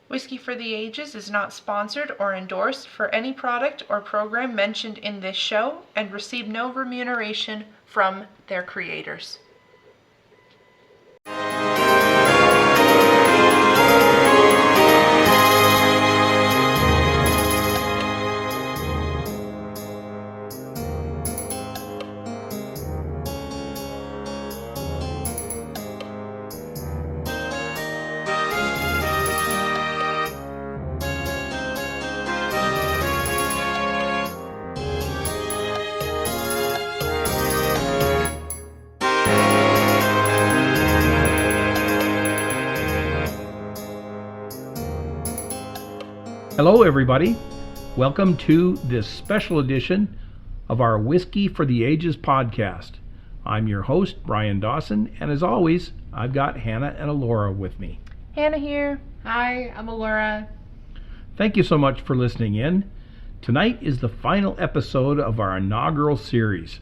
Whiskey for the Ages is not sponsored or endorsed for any product or program mentioned in this show and receive no remuneration from their creators. Hello everybody, welcome to this special edition of our Whiskey for the Ages podcast. I'm your host, Brian Dawson, and as always, I've got Hannah and Elora with me. Hannah here. Hi, I'm Elora. Thank you so much for listening in. Tonight is the final episode of our inaugural series.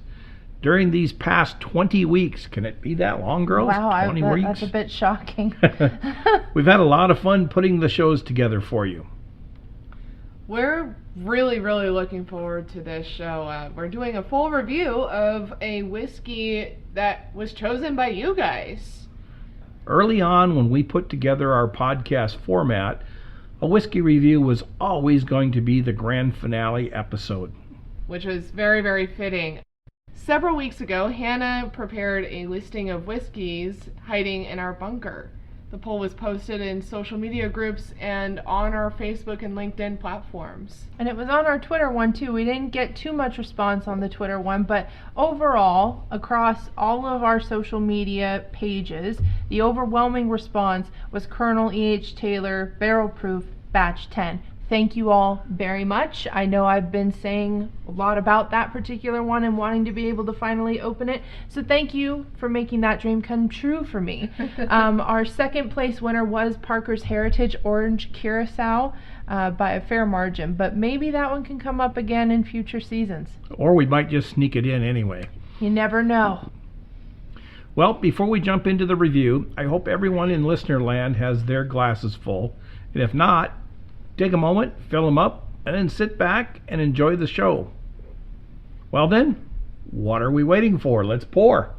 During these past 20 weeks, can it be that long, girls? Wow, 20 weeks? That's a bit shocking. We've had a lot of fun putting the shows together for you. We're really looking forward to this show. We're doing a full review of a whiskey that was chosen by you guys. Early on, when we put together our podcast format, a whiskey review was always going to be the grand finale episode, Which was very fitting. Several weeks ago, Hannah prepared a listing of whiskeys hiding in our bunker. The poll was posted in social media groups and on our Facebook and LinkedIn platforms. And it was on our Twitter one too. We didn't get too much response on the Twitter one, but overall, across all of our social media pages, the overwhelming response was Colonel E.H. Taylor Barrel Proof Batch 10. Thank you all very much. I know I've been saying a lot about that particular one and wanting to be able to finally open it. So thank you for making that dream come true for me. Our second place winner was Parker's Heritage Orange Curacao by a fair margin. But maybe that one can come up again in future seasons. or we might just sneak it in anyway. You never know. Well, before we jump into the review, I hope everyone in listener land has their glasses full. And if not, take a moment, fill them up, and then sit back and enjoy the show. Well then, what are we waiting for? Let's pour.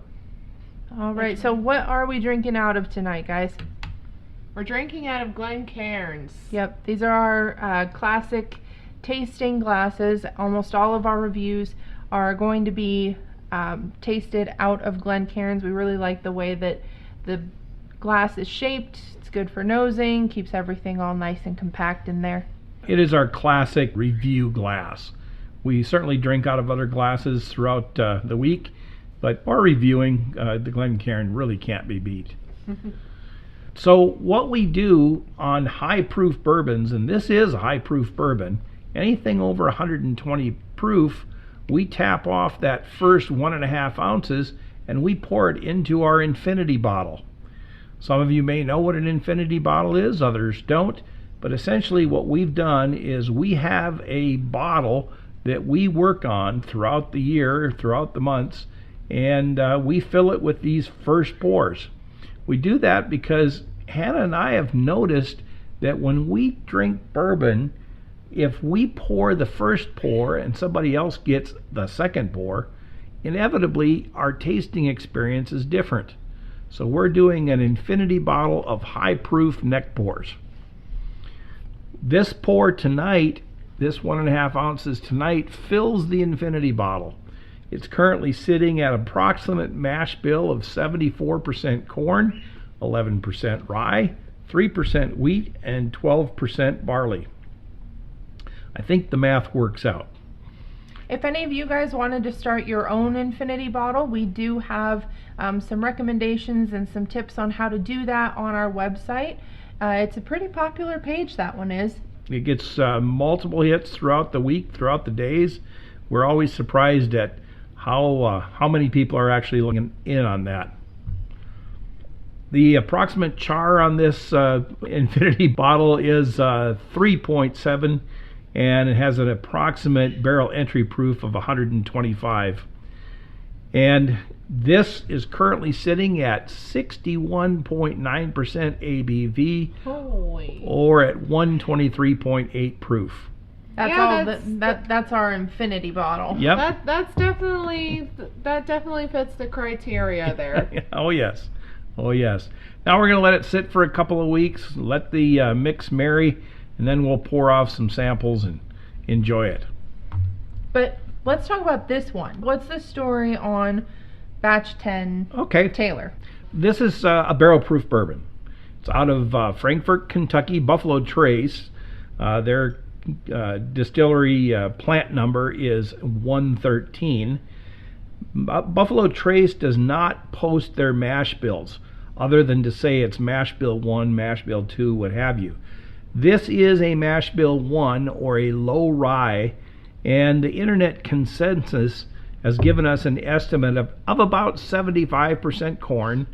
All right, so what are we drinking out of tonight, guys? We're drinking out of Glencairn's. Yep, these are our classic tasting glasses. Almost all of our reviews are going to be tasted out of Glencairn's. We really like the way that the glass is shaped. It's good for nosing, keeps everything all nice and compact in there. It is our classic review glass. We certainly drink out of other glasses throughout the week, but for reviewing, the Glencairn really can't be beat. So what we do on high proof bourbons, and this is a high proof bourbon, anything over 120 proof, we tap off that first 1.5 ounces and we pour it into our infinity bottle. Some of you may know what an infinity bottle is, others don't, but essentially what we've done is we have a bottle that we work on throughout the year, throughout the months, and we fill it with these first pours. We do that because Hannah and I have noticed that when we drink bourbon, if we pour the first pour and somebody else gets the second pour, inevitably our tasting experience is different. So we're doing an infinity bottle of high proof neck pours. This pour tonight, this 1.5 ounces tonight, fills the infinity bottle. It's currently sitting at approximate mash bill of 74% corn, 11% rye, 3% wheat, and 12% barley. I think the math works out. If any of you guys wanted to start your own infinity bottle, we do have some recommendations and some tips on how to do that on our website. It's a pretty popular page, that one is. It gets multiple hits throughout the week, throughout the days. We're always surprised at how many people are actually looking in on that. The approximate char on this infinity bottle is 3.7, and it has an approximate barrel entry proof of 125. And this is currently sitting at 61.9% ABV Holy. or at 123.8 proof. That's Yeah, that's our infinity bottle. Yep. That definitely fits the criteria there. Oh yes. Oh yes. Now we're going to let it sit for a couple of weeks, let the mix marry, and then we'll pour off some samples and enjoy it. But let's talk about this one. What's the story on batch 10 Okay. Taylor? This is a barrel-proof bourbon. It's out of Frankfort, Kentucky, Buffalo Trace. Their distillery plant number is 113. Buffalo Trace does not post their mash bills, other than to say it's mash bill 1, mash bill 2, what have you. This is a mash bill 1 or a low rye, and the internet consensus has given us an estimate of about 75% corn,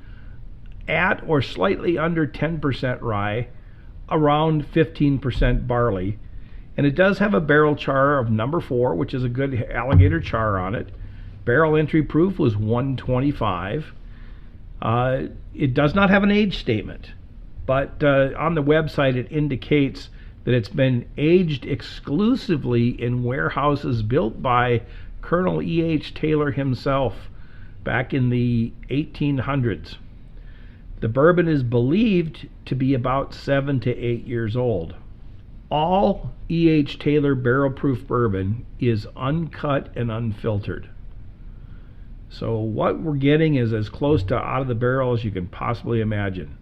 at or slightly under 10% rye, around 15% barley. And it does have a barrel char of number 4, which is a good alligator char on it. Barrel entry proof was 125. It does not have an age statement, but on the website it indicates that it's been aged exclusively in warehouses built by Colonel E.H. Taylor himself back in the 1800s. The bourbon is believed to be about 7 to 8 years old. All E.H. Taylor barrel-proof bourbon is uncut and unfiltered. So what we're getting is as close to out of the barrel as you can possibly imagine.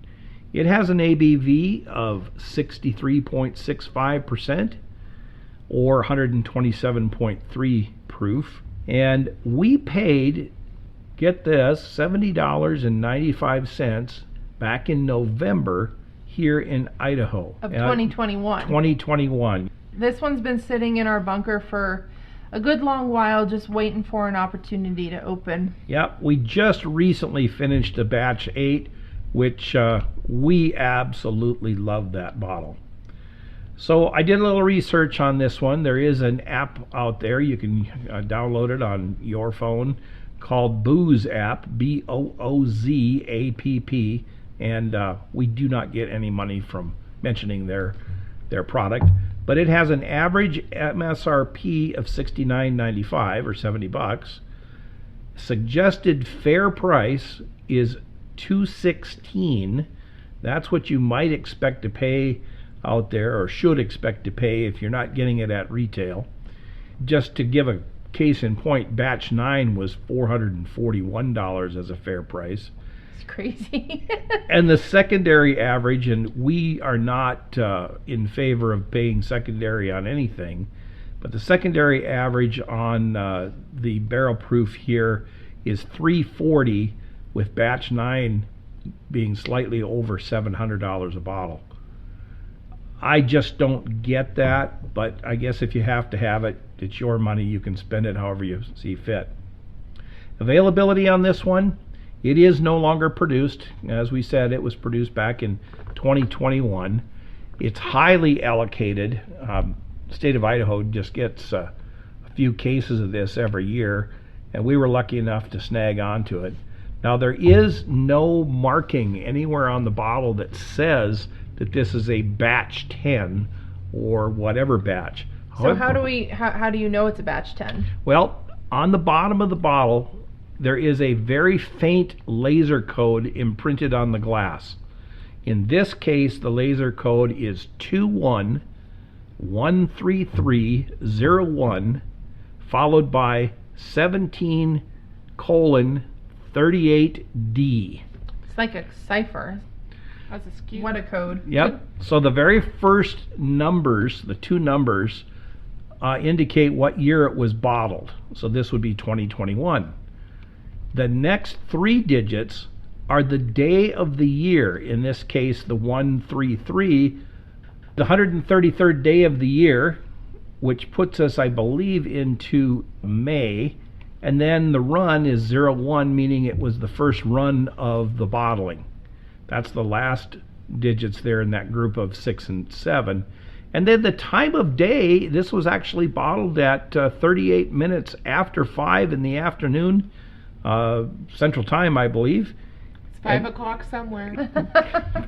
It has an ABV of 63.65% or 127.3 proof. And we paid, get this, $70.95 back in November here in Idaho. Of 2021. 2021. This one's been sitting in our bunker for a good long while, just waiting for an opportunity to open. Yep, we just recently finished a batch 8, which we absolutely love that bottle. So I did a little research on this one. There is an app out there. You can download it on your phone called Booze App, BOOZAPP, and we do not get any money from mentioning their product. But it has an average MSRP of $69.95 or $70. Suggested fair price is $216. That's what you might expect to pay out there, or should expect to pay if you're not getting it at retail. Just to give a case in point, batch 9 was $441 as a fair price. It's crazy. And the secondary average, and we are not in favor of paying secondary on anything, but the secondary average on the barrel proof here is $340, with batch 9 being slightly over $700 a bottle. I just don't get that, but I guess if you have to have it, it's your money. You can spend it however you see fit. Availability on this one, it is no longer produced. As we said, it was produced back in 2021. It's highly allocated. State of Idaho just gets a few cases of this every year, and we were lucky enough to snag onto it. Now, there is no marking anywhere on the bottle that says that this is a batch 10 or whatever batch. So how do you know it's a batch 10? Well, on the bottom of the bottle, there is a very faint laser code imprinted on the glass. In this case, the laser code is 21-13301, followed by 17:38D. It's like a cipher. That's a skew. What a code. Yep. So the very first numbers, the two numbers, indicate what year it was bottled. So this would be 2021. The next 3 digits are the day of the year. In this case, the 133, the 133rd day of the year, which puts us, I believe, into May. And then the run is 01, meaning it was the first run of the bottling. That's the last digits there in that group of 6 and 7. And then the time of day, this was actually bottled at 38 minutes after 5 in the afternoon. Central Time, I believe. It's 5 o'clock somewhere.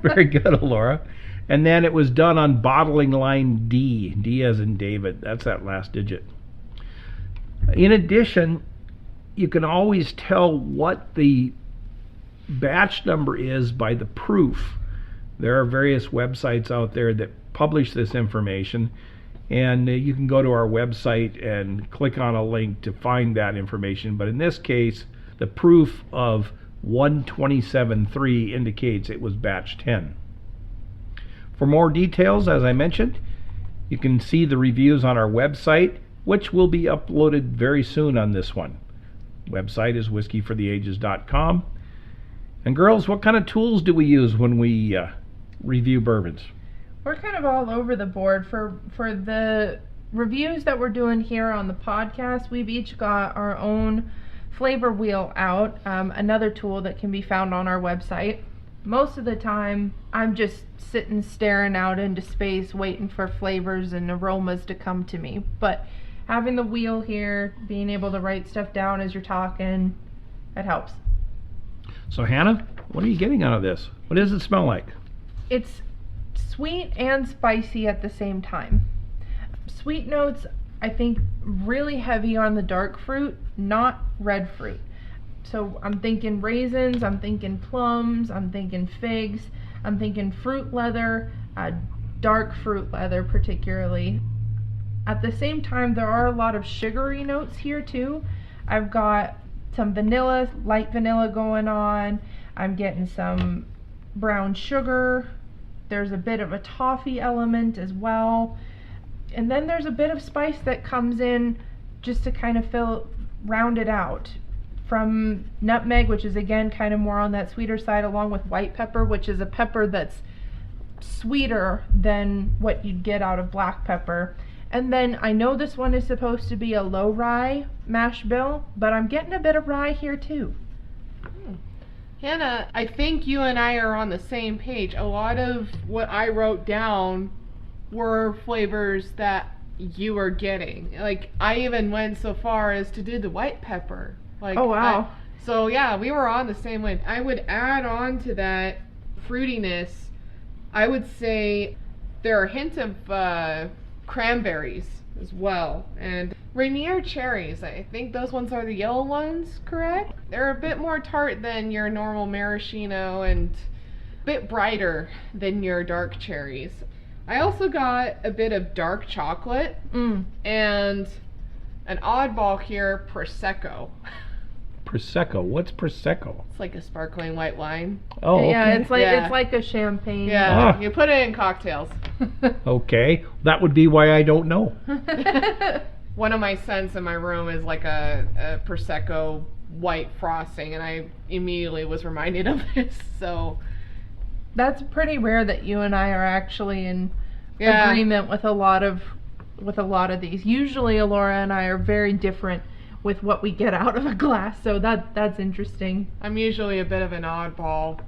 Very good, Elora. And then it was done on bottling line D. D as in David. That's that last digit. In addition, you can always tell what the batch number is by the proof. There are various websites out there that publish this information, and you can go to our website and click on a link to find that information. But in this case, the proof of 127.3 indicates it was batch 10. For more details, as I mentioned, you can see the reviews on our website, which will be uploaded very soon on this one. Website is WhiskeyfortheAges.com. And girls, what kind of tools do we use when we review bourbons? We're kind of all over the board. For the reviews that we're doing here on the podcast, we've each got our own flavor wheel out, another tool that can be found on our website. Most of the time, I'm just sitting staring out into space waiting for flavors and aromas to come to me. But having the wheel here, being able to write stuff down as you're talking, it helps. So Hannah, what are you getting out of this? What does it smell like? It's sweet and spicy at the same time. Sweet notes, I think, really heavy on the dark fruit, not red fruit. So I'm thinking raisins, I'm thinking plums, I'm thinking figs, I'm thinking fruit leather, dark fruit leather particularly. At the same time, there are a lot of sugary notes here too. I've got some vanilla, light vanilla going on. I'm getting some brown sugar. There's a bit of a toffee element as well. And then there's a bit of spice that comes in just to kind of round it out. From nutmeg, which is again kind of more on that sweeter side, along with white pepper, which is a pepper that's sweeter than what you'd get out of black pepper. And then I know this one is supposed to be a low rye mash bill, but I'm getting a bit of rye here too. Hannah, I think you and I are on the same page. A lot of what I wrote down were flavors that you were getting. Like, I even went so far as to do the white pepper. Like, oh wow. So yeah, we were on the same way. I would add on to that fruitiness, I would say there are hints of cranberries as well, and Rainier cherries. I think those ones are the yellow ones, correct? They're a bit more tart than your normal maraschino and a bit brighter than your dark cherries. I also got a bit of dark chocolate and an oddball here, Prosecco. Prosecco. What's Prosecco? It's like a sparkling white wine. Oh, okay. Yeah, it's like a champagne. Yeah, you put it in cocktails. Okay, that would be why I don't know. One of my scents in my room is like a Prosecco white frosting, and I immediately was reminded of this. So that's pretty rare that you and I are actually in agreement with a lot of these. Usually Elora and I are very different with what we get out of a glass, so that's interesting. I'm usually a bit of an oddball.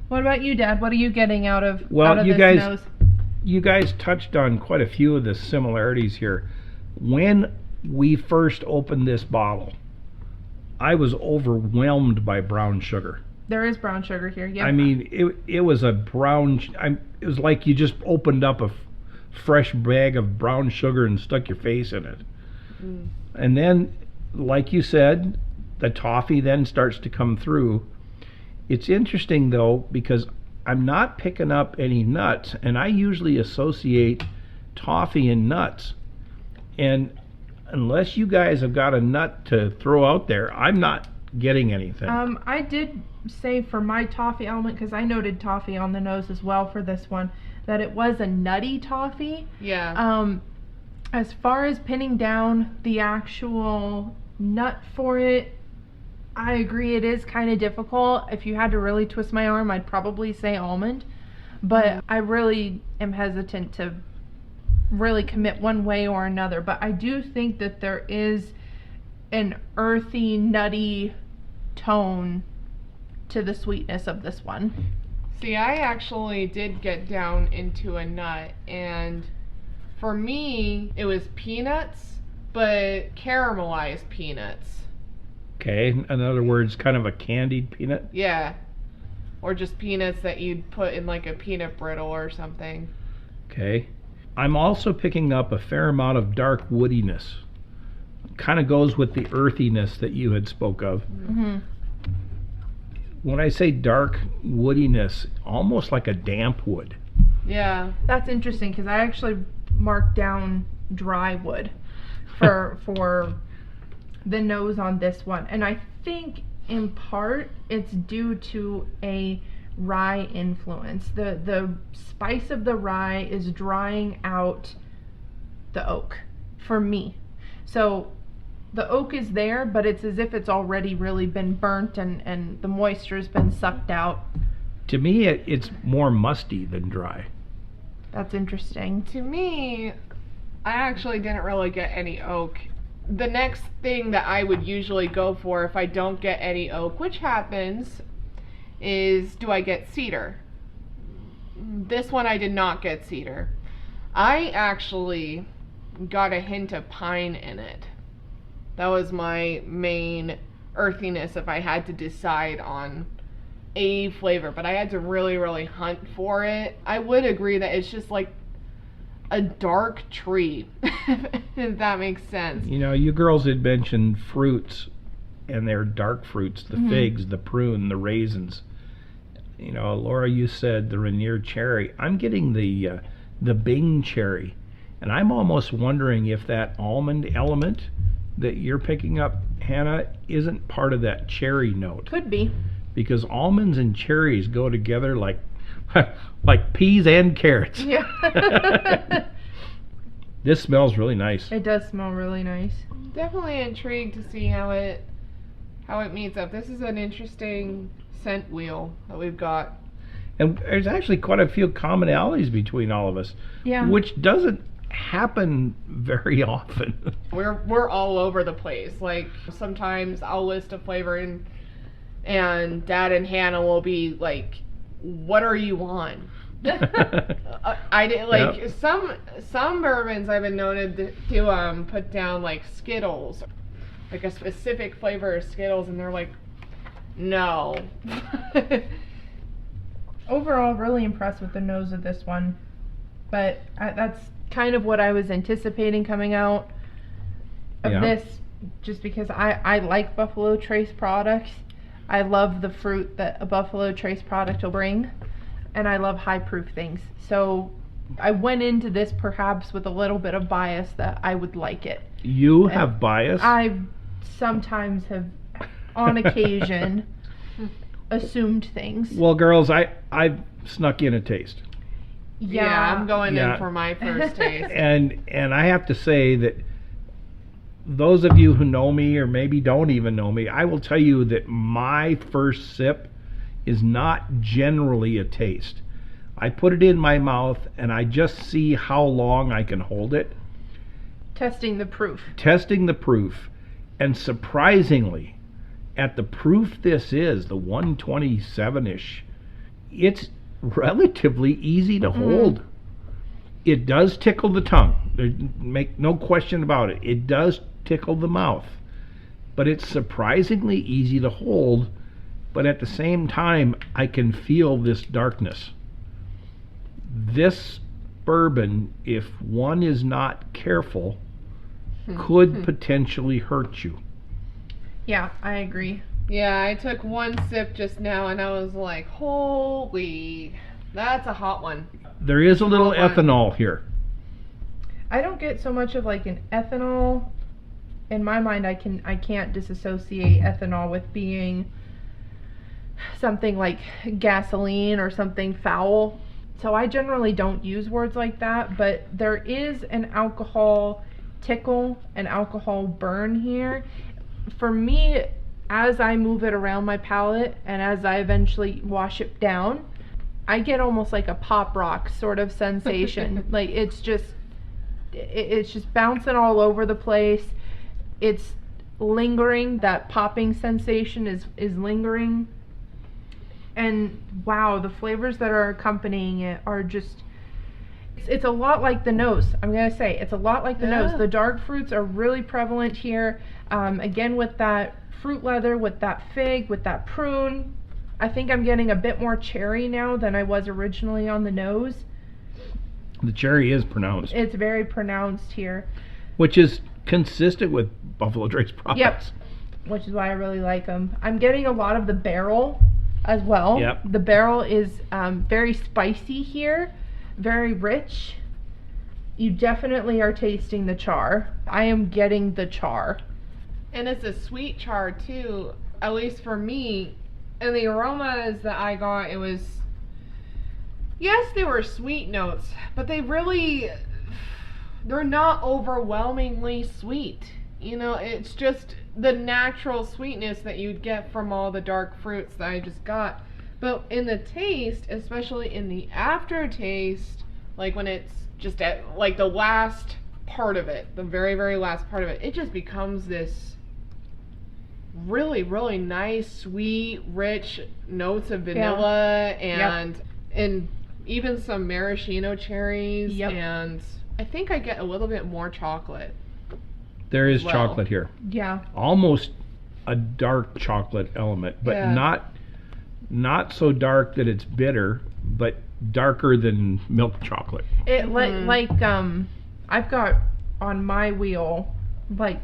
What about you, Dad? What are you getting out of you this guys, nose? You guys touched on quite a few of the similarities here. When we first opened this bottle, I was overwhelmed by brown sugar. There is brown sugar here, yeah. I mean, it was a brown... it was like you just opened up a fresh bag of brown sugar and stuck your face in it. And then, like you said, the toffee then starts to come through. It's interesting, though, because I'm not picking up any nuts, and I usually associate toffee and nuts. And unless you guys have got a nut to throw out there, I'm not getting anything. I did say for my toffee element, because I noted toffee on the nose as well for this one, that it was a nutty toffee. Yeah. As far as pinning down the actual nut for it, I agree it is kind of difficult. If you had to really twist my arm, I'd probably say almond. But I really am hesitant to really commit one way or another. But I do think that there is an earthy, nutty tone to the sweetness of this one. See, I actually did get down into a nut, and for me, it was peanuts, but caramelized peanuts. Okay, in other words, kind of a candied peanut. Yeah. Or just peanuts that you'd put in like a peanut brittle or something. Okay. I'm also picking up a fair amount of dark woodiness. Kind of goes with the earthiness that you had spoke of. Mm-hmm. When I say dark woodiness, almost like a damp wood. Yeah. That's interesting because I actually marked down dry wood for the nose on this one, and I think in part it's due to a rye influence. The spice of the rye is drying out the oak for me. So the oak is there, but it's as if it's already really been burnt and the moisture has been sucked out. To me, it's more musty than dry. That's interesting. To me, I actually didn't really get any oak. The next thing that I would usually go for if I don't get any oak, which happens, is do I get cedar? This one I did not get cedar. I actually got a hint of pine in it. That was my main earthiness if I had to decide on a flavor, but I had to really, really hunt for it. I would agree that it's just like a dark tree, if that makes sense. You know, you girls had mentioned fruits, and they're dark fruits, the figs, the prune, the raisins. You know, Laura, you said the Rainier cherry. I'm getting the Bing cherry, and I'm almost wondering if that almond element that you're picking up, Hannah, isn't part of that cherry note. Could be. Because almonds and cherries go together like peas and carrots. Yeah. This smells really nice. It does smell really nice. Definitely intrigued to see how it meets up. This is an interesting scent wheel that we've got. And there's actually quite a few commonalities between all of us. Yeah. Which doesn't happen very often. We're all over the place. Like sometimes I'll list a flavor and Dad and Hannah will be like, "What are you on?" I did like Yep. some bourbons I've been noted to put down like Skittles, like a specific flavor of Skittles, and they're like, "No." Overall, really impressed with the nose of this one, but that's kind of what I was anticipating coming out of this, just because I like Buffalo Trace products. I love the fruit that a Buffalo Trace product will bring, and I love high proof things. So I went into this perhaps with a little bit of bias that I would like it. You have bias? I sometimes have, on occasion, assumed things. Well, girls, I've snuck in a taste. Yeah, I'm going Yeah. in for my first taste. And I have to say that those of you who know me or maybe don't even know me, I will tell you that my first sip is not generally a taste. I put it in my mouth and I just see how long I can hold it. Testing the proof. Testing the proof. And surprisingly, at the proof this is, the 127-ish, it's relatively easy to hold. It does tickle the tongue. Make no question about it. It does tickle the mouth. But it's surprisingly easy to hold. But at the same time, I can feel this darkness. This bourbon, if one is not careful, could potentially hurt you. Yeah, I agree. Yeah, I took one sip just now and I was like, holy, that's a hot one. There is a little Hot one. ethanol here. I don't get so much of like an ethanol. In my mind, I can't disassociate ethanol with being something like gasoline or something foul. So I generally don't use words like that, but there is an alcohol tickle, an alcohol burn here. For me, as I move it around my palate and as I eventually wash it down, I get almost like a pop rock sort of sensation. Like it's just bouncing all over the place. It's lingering. That popping sensation is lingering. And wow, the flavors that are accompanying it are just, it's a lot like the nose. I'm going to say it's a lot like the nose. The dark fruits are really prevalent here. Again, with that fruit leather, with that fig, with that prune, I think I'm getting a bit more cherry now than I was originally on the nose. The cherry is pronounced. It's very pronounced here. Which is consistent with Buffalo Trace products. Yep. Which is why I really like them. I'm getting a lot of the barrel as well. Yep. The barrel is very spicy here, very rich. You definitely are tasting the char. I am getting the char. And it's a sweet char too, at least for me. And the aromas that I got, it was, yes, they were sweet notes, but they're not overwhelmingly sweet. You know, it's just the natural sweetness that you'd get from all the dark fruits that I just got. But in the taste, especially in the aftertaste, like when it's just at like the last part of it, the very, very last part of it, it just becomes this really, really nice, sweet, rich notes of vanilla and even some maraschino cherries. And I think I get a little bit more chocolate. There is well. chocolate here. Yeah. Almost a dark chocolate element, but not so dark that it's bitter, but darker than milk chocolate. It I've got on my wheel like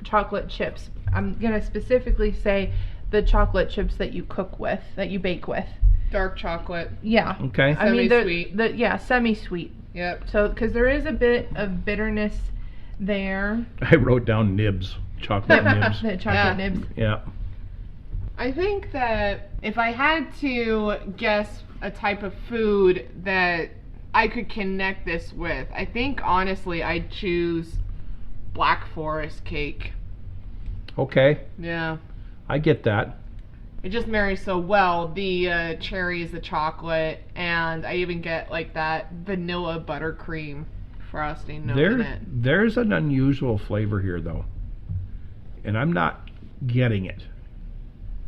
chocolate chips. I'm gonna specifically say the chocolate chips that you cook with, that you bake with. Dark chocolate. Yeah. Okay. I mean, Semi-sweet. Semi-sweet. Yep. So, because there is a bit of bitterness there. I wrote down nibs, chocolate nibs. The chocolate nibs. Yeah. I think that if I had to guess a type of food that I could connect this with, I think honestly I'd choose Black Forest cake. Okay. Yeah. I get that. It just marries so well. The cherries, the chocolate, and I even get like that vanilla buttercream frosting note in it. There's an unusual flavor here though, and I'm not getting it.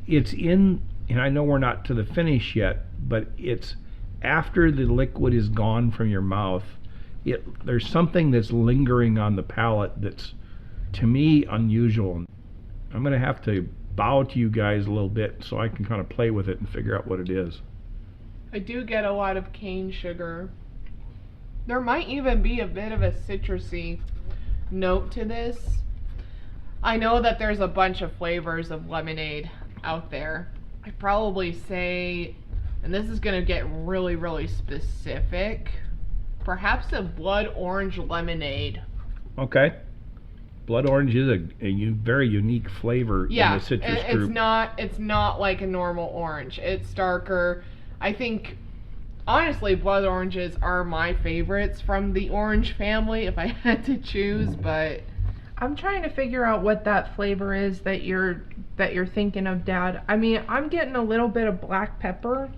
It's in, and I know we're not to the finish yet, but it's after the liquid is gone from your mouth. There's something that's lingering on the palate that's, to me, unusual. I'm going to have to bow to you guys a little bit so I can kind of play with it and figure out what it is. I do get a lot of cane sugar. There might even be a bit of a citrusy note to this. I know that there's a bunch of flavors of lemonade out there. I'd probably say, and this is going to get really, really specific, perhaps a blood orange lemonade. Okay. Blood orange is a very unique flavor in the citrus group. It's not like a normal orange. It's darker. I think, honestly, blood oranges are my favorites from the orange family if I had to choose, but I'm trying to figure out what that flavor is that you're thinking of, Dad. I mean, I'm getting a little bit of black pepper.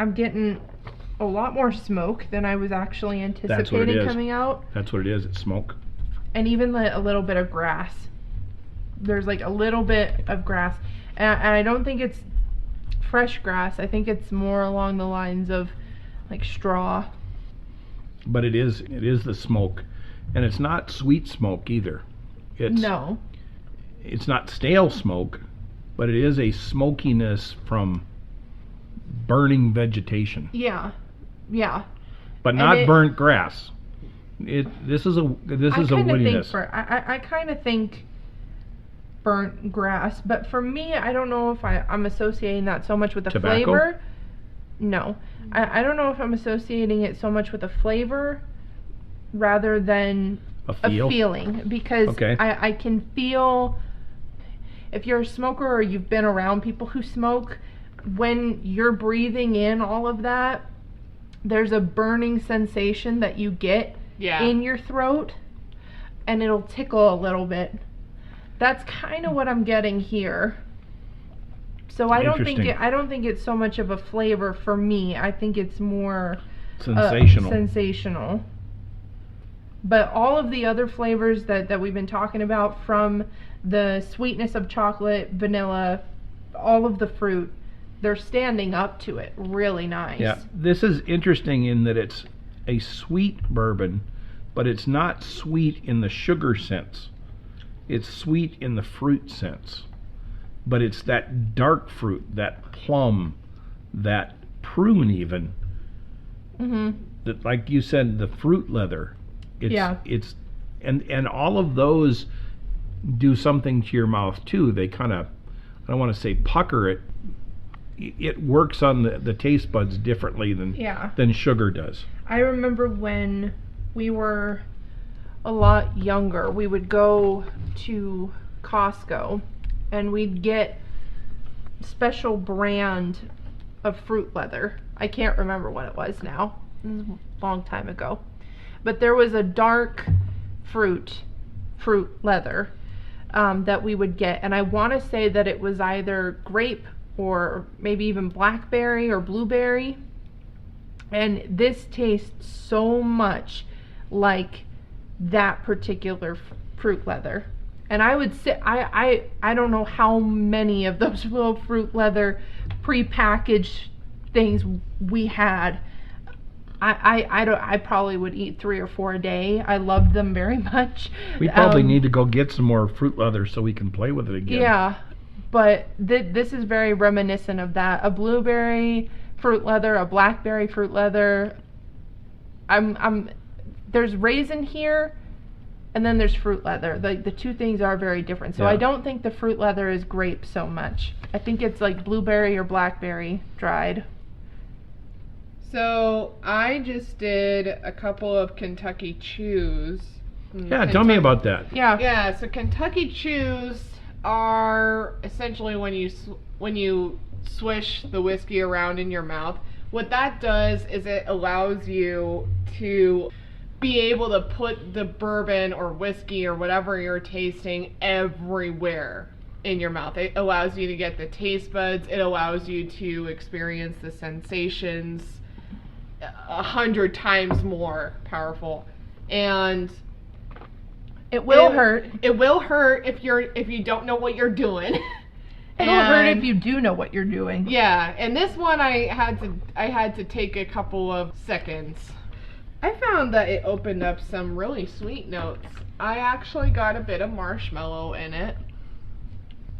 I'm getting a lot more smoke than I was actually anticipating coming out. That's what it is. It's smoke. And even a little bit of grass. There's like a little bit of grass. And I don't think it's fresh grass. I think it's more along the lines of like straw. But it is the smoke. And it's not sweet smoke either. No. It's not stale smoke, but it is a smokiness from burning vegetation. Yeah. Yeah. But not burnt grass. This is a woodiness. I kind of think burnt grass, but for me, I don't know if I'm associating that so much with the Tobacco? flavor. No, I don't know if I'm associating it so much with the flavor rather than a feeling, because I can feel, if you're a smoker or you've been around people who smoke, when you're breathing in all of that, there's a burning sensation that you get in your throat, and it'll tickle a little bit. That's kind of what I'm getting here. So I don't think it's so much of a flavor for me. I think it's more sensational. But all of the other flavors that we've been talking about, from the sweetness of chocolate, vanilla, all of the fruit, they're standing up to it really nice. Yeah, this is interesting in that it's a sweet bourbon, but it's not sweet in the sugar sense. it's sweet in the fruit sense, but it's that dark fruit, that plum, that prune even. That, like you said, the fruit leather. It's and all of those do something to your mouth too. They kind of, I don't want to say pucker it. It works on the taste buds differently than sugar does. I remember when we were a lot younger, we would go to Costco and we'd get special brand of fruit leather. I can't remember what it was now. It was a long time ago. But there was a dark fruit leather that we would get, and I want to say that it was either grape or maybe even blackberry or blueberry, and this tastes so much like that particular fruit leather. And I would say I don't know how many of those little fruit leather prepackaged things we had. I probably would eat 3 or 4 a day. I loved them very much. We probably need to go get some more fruit leather so we can play with it again. Yeah, but this is very reminiscent of that. A blueberry fruit leather, a blackberry fruit leather. There's raisin here, and then there's fruit leather. The two things are very different. So I don't think the fruit leather is grape so much. I think it's like blueberry or blackberry dried. So I just did a couple of Kentucky Chews. Yeah, tell me about that. Yeah, so Kentucky Chews are essentially when you swish the whiskey around in your mouth. What that does is it allows you to be able to put the bourbon or whiskey or whatever you're tasting everywhere in your mouth. It allows you to get the taste buds. It allows you to experience the sensations 100 times more powerful. And it will hurt. It will hurt if you don't know what you're doing. It'll hurt if you do know what you're doing. Yeah, and this one I had to take a couple of seconds. I found that it opened up some really sweet notes. I actually got a bit of marshmallow in it.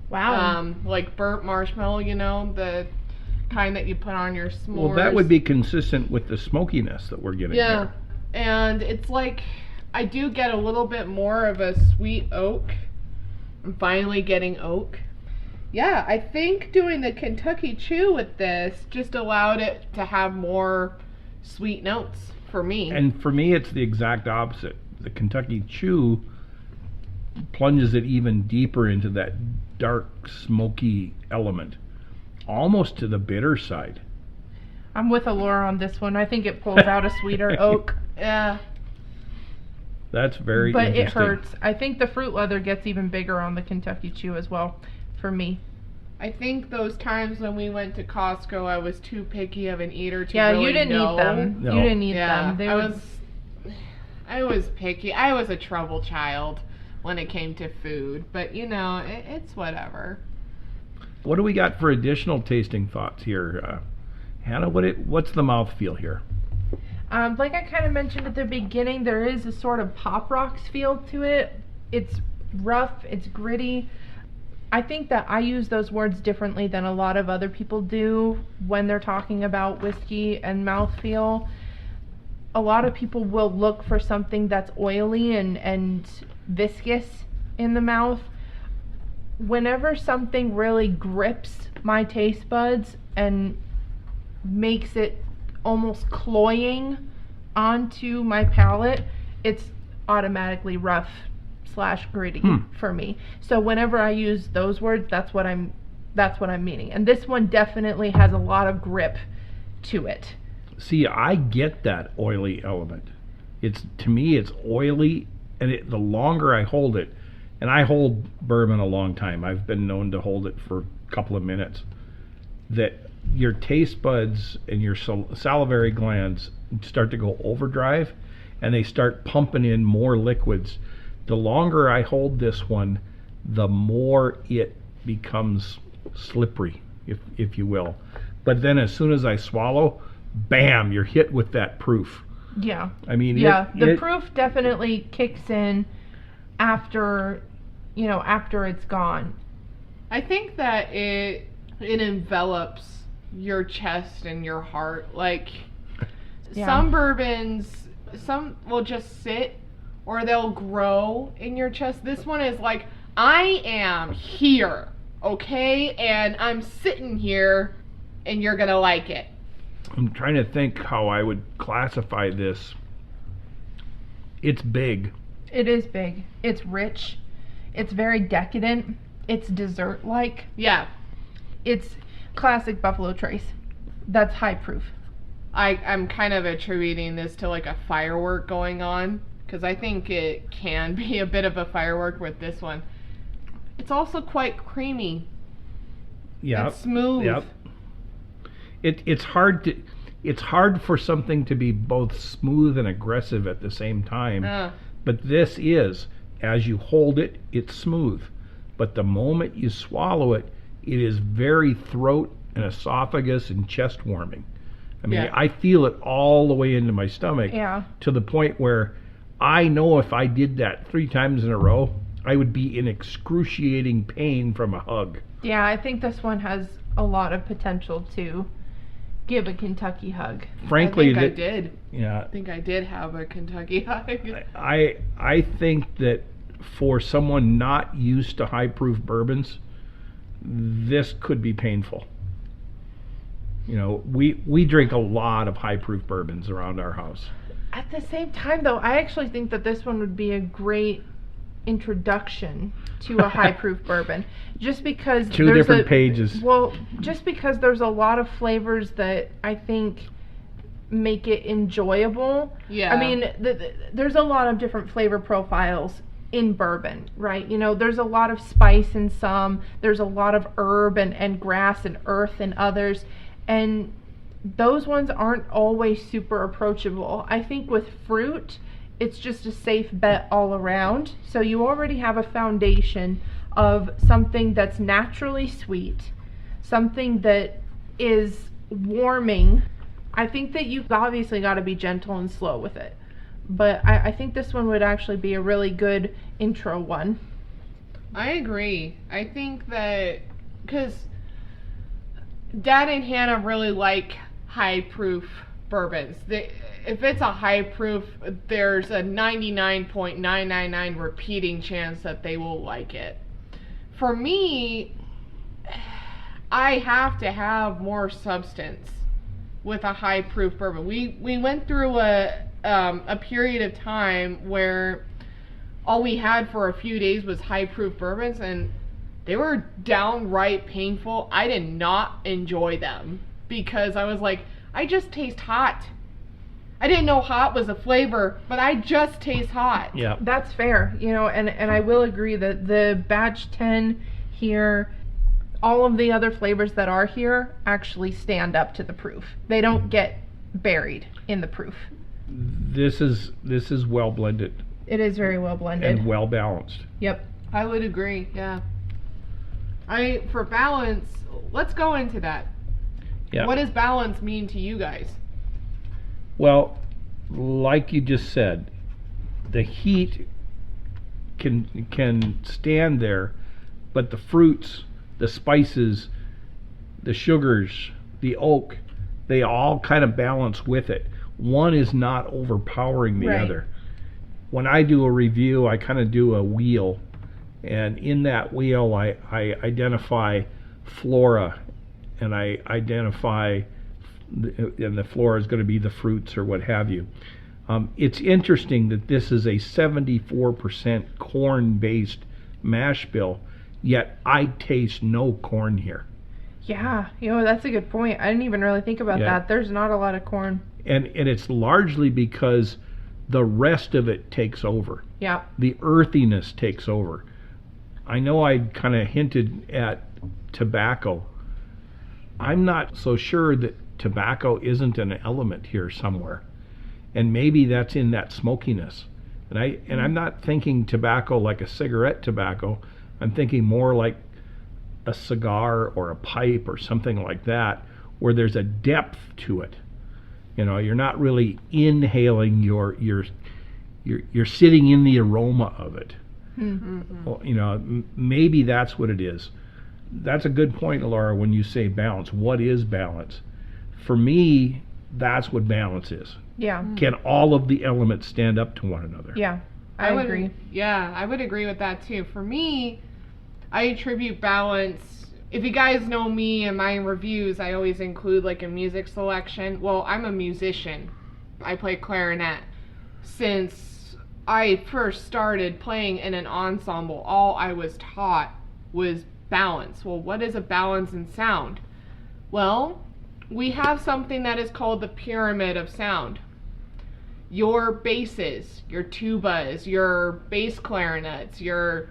Wow. Like burnt marshmallow, the kind that you put on your s'mores. Well, that would be consistent with the smokiness that we're getting here. And it's like I do get a little bit more of a sweet oak. I'm finally getting oak. Yeah, I think doing the Kentucky Chew with this just allowed it to have more sweet notes for me. And for me, it's the exact opposite. The Kentucky Chew plunges it even deeper into that dark, smoky element, almost to the bitter side. I'm with Elora on this one. I think it pulls out a sweeter oak. Yeah. That's very interesting. But it hurts. I think the fruit leather gets even bigger on the Kentucky Chew as well, for me. I think those times when we went to Costco, I was too picky of an eater to really know. you didn't eat them. No. You didn't eat them. I was picky. I was a trouble child when it came to food, but it's whatever. What do we got for additional tasting thoughts here, Hannah? What's the mouthfeel here? Like I kind of mentioned at the beginning, there is a sort of Pop Rocks feel to it. It's rough, it's gritty. I think that I use those words differently than a lot of other people do when they're talking about whiskey and mouthfeel. A lot of people will look for something that's oily and viscous in the mouth. Whenever something really grips my taste buds and makes it almost cloying onto my palate, it's automatically rough / gritty for me. So whenever I use those words, that's what I'm meaning. And this one definitely has a lot of grip to it. See, I get that oily element. To me, it's oily, and the longer I hold it, and I hold bourbon a long time. I've been known to hold it for a couple of minutes. That your taste buds and your salivary glands start to go overdrive, and they start pumping in more liquids. The longer I hold this one, the more it becomes slippery, if you will. But then as soon as I swallow, bam, you're hit with that proof. Yeah. I mean, the proof definitely kicks in after after it's gone. I think that it envelops your chest and your heart. Like, Yeah. some bourbons, some will just sit or they'll grow in your chest. This one is like, I am here, okay? And I'm sitting here and you're gonna like it. I'm trying to think how I would classify this. It's big. It is big. It's rich. It's very decadent. It's dessert-like. Yeah. It's classic Buffalo Trace. That's high proof. I'm kind of attributing this to like a firework going on, because I think it can be a bit of a firework with this one. It's also quite creamy. Yeah. It's smooth. Yep. It's hard for something to be both smooth and aggressive at the same time. But this is, as you hold it, it's smooth. But the moment you swallow it, it is very throat and esophagus and chest warming. I mean, Yeah. I feel it all the way into my stomach, Yeah. to the point where I know if I did that 3 times in a row, I would be in excruciating pain from a hug. Yeah, I think this one has a lot of potential to give a Kentucky hug. Frankly, I think yeah, I think I did have a Kentucky hug. I think that for someone not used to high proof bourbons, this could be painful. We drink a lot of high proof bourbons around our house. At the same time, though, I actually think that this one would be a great introduction to a high proof bourbon, just because Two there's different pages. Well, just because there's a lot of flavors that I think make it enjoyable. Yeah. I mean, there's a lot of different flavor profiles in bourbon, right? There's a lot of spice in some, there's a lot of herb and grass and earth in others, and those ones aren't always super approachable. I think with fruit, it's just a safe bet all around. So you already have a foundation of something that's naturally sweet, something that is warming. I think that you've obviously got to be gentle and slow with it. But I think this one would actually be a really good intro one. I agree. I think that, because Dad and Hannah really like high proof bourbons. If it's a high proof, there's a 99.999 repeating chance that they will like it. For me, I have to have more substance with a high proof bourbon. We went through a period of time where all we had for a few days was high proof bourbons, and they were downright painful. I did not enjoy them because I was like, I just taste hot. I didn't know hot was a flavor, but I just taste hot. Yeah. That's fair, and I will agree that the batch 10 here, all of the other flavors that are here actually stand up to the proof. They don't get buried in the proof. This is well blended It is very well blended. and well balanced. Yep. I would agree, yeah. For balance, let's go into that. Yeah. What does balance mean to you guys? Well, like you just said, the heat can stand there, but the fruits, the spices, the sugars, the oak, they all kind of balance with it. One is not overpowering the Right. other. When I do a review, I kind of do a wheel, and in that wheel I identify flora, and I identify, and the flora is going to be the fruits or what have you. It's interesting that this is a 74% corn-based mash bill, yet I taste no corn here. Yeah, that's a good point. I didn't even really think about Yeah. that. There's not a lot of corn. And it's largely because the rest of it takes over. Yeah. The earthiness takes over. I know I kind of hinted at tobacco. I'm not so sure that tobacco isn't an element here somewhere. And maybe that's in that smokiness. And I'm not thinking tobacco like a cigarette tobacco. I'm thinking more like a cigar or a pipe or something like that, where there's a depth to it. You're not really inhaling, you're sitting in the aroma of it. Well, maybe that's what it is. That's a good point, Elora, when you say balance. What is balance? For me, that's what balance is. Yeah. Can all of the elements stand up to one another? Yeah, I agree. Yeah, I would agree with that too. For me, I attribute balance. If you guys know me and my reviews, I always include like a music selection. Well, I'm a musician. I play clarinet. Since I first started playing in an ensemble, all I was taught was balance. Well, what is a balance in sound? Well, we have something that is called the pyramid of sound. Your basses, your tubas, your bass clarinets, your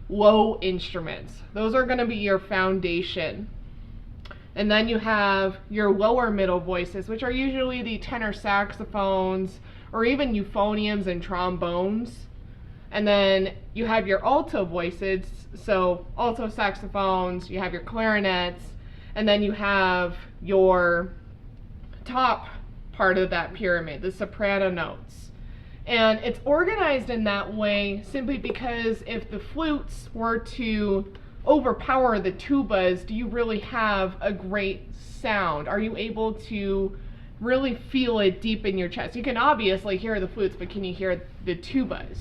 low instruments, those are going to be your foundation. And then you have your lower middle voices, which are usually the tenor saxophones or even euphoniums and trombones. And then you have your alto voices, so alto saxophones, you have your clarinets, and then you have your top part of that pyramid, the soprano notes. And it's organized in that way simply because if the flutes were to overpower the tubas, do you really have a great sound? Are you able to really feel it deep in your chest? You can obviously hear the flutes, but can you hear the tubas?